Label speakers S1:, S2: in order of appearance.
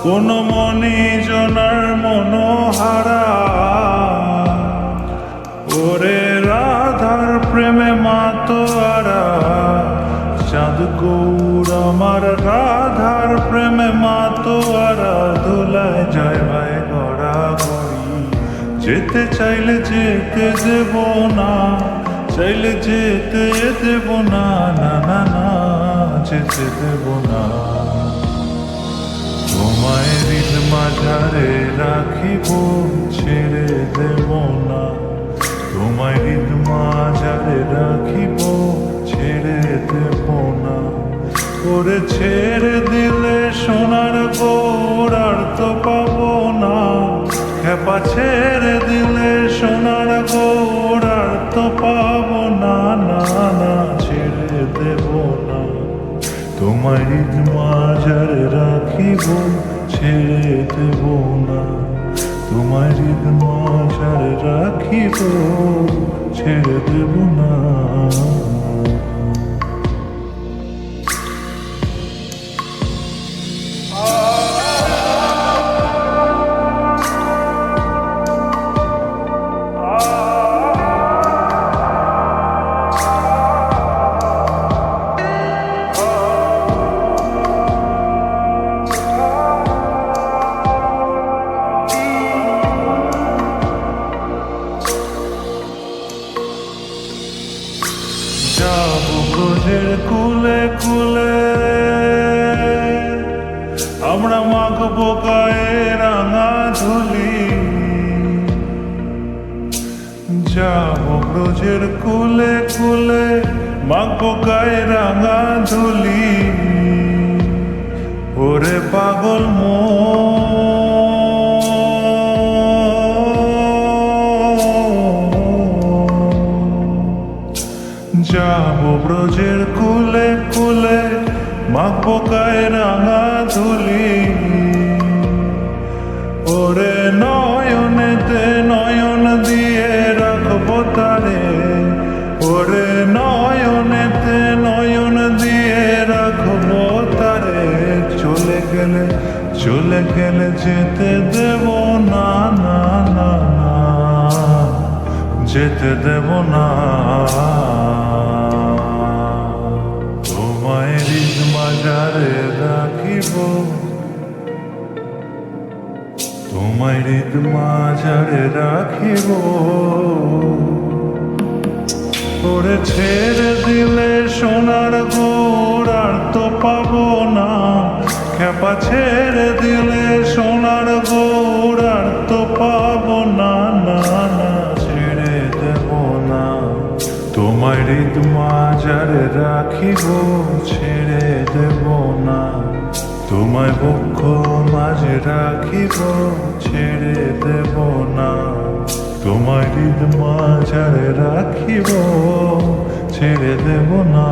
S1: কোন মনি জনার মনোহারা, ওরে রাধার প্রেমে মাতোয়ারা। চাঁদ গৌর আমার রাধার প্রেমে মাতোয়ারা, দোলায় যায় ভাই গড়া গড়ি। যেতে চাইলে যেতে দেব না, চাইলে যেতে দেব না, না না না যেতে দেব না। তোমায় হৃদ মাঝারে রাখিব, ছেড়ে দেব না। তোমায় হৃদ মাঝারে রাখিব, ছেড়ে দেব না। ওরে ছেড়ে দিলে সোনার গৌর আর তো পাবো না। খেপা ছেড়ে দিলে সোনার গৌর আর তো পাবো না, না না ছেড়ে দেব না। তোমায় হৃদ মাঝারে রাখিব, ছেড়ে দেব না। তোমায় হৃদ মাঝারে রাখিব, ছেড়ে দেব না। যাবো ব্রজের কুলে কুলে, আমরা মাখবো গায়ে রাঙা ধুলি। যাবো ব্রজের কুলে কুলে, মাখবো গায়ে রাঙা ধুলি। ওরে পাগল যাবো ব্রজের কুলে কুলে, মাখবো গায়ে রাঙা ধুলি। ওরে নয়নেতে নয়ন দিয়ে রাখবো তারে, ওরে নয়নেতে নয়ন দিয়ে রাখবো তারে। চলে গেলে যেতে দেব না, না না না যেতে দেব না। তোমায় হৃদ মাঝারে রাখিব, তোমায় হৃদ মাঝারে রাখিব। ওরে ছেড়ে দিলে সোনার গৌর আর তো পাবো না। খেপা ছেড়ে দিলে সোনার গৌর আর তো পাবো না, না না ছেড়ে দেব না। তোমায় হৃদ মাঝারে রাখিব, ছেড়ে দেব না। তোমায় বক্ষ মাঝে রাখিব, ছেড়ে দেব না। তোমায় হৃদ মাঝারে রাখিব, ছেড়ে দেব না।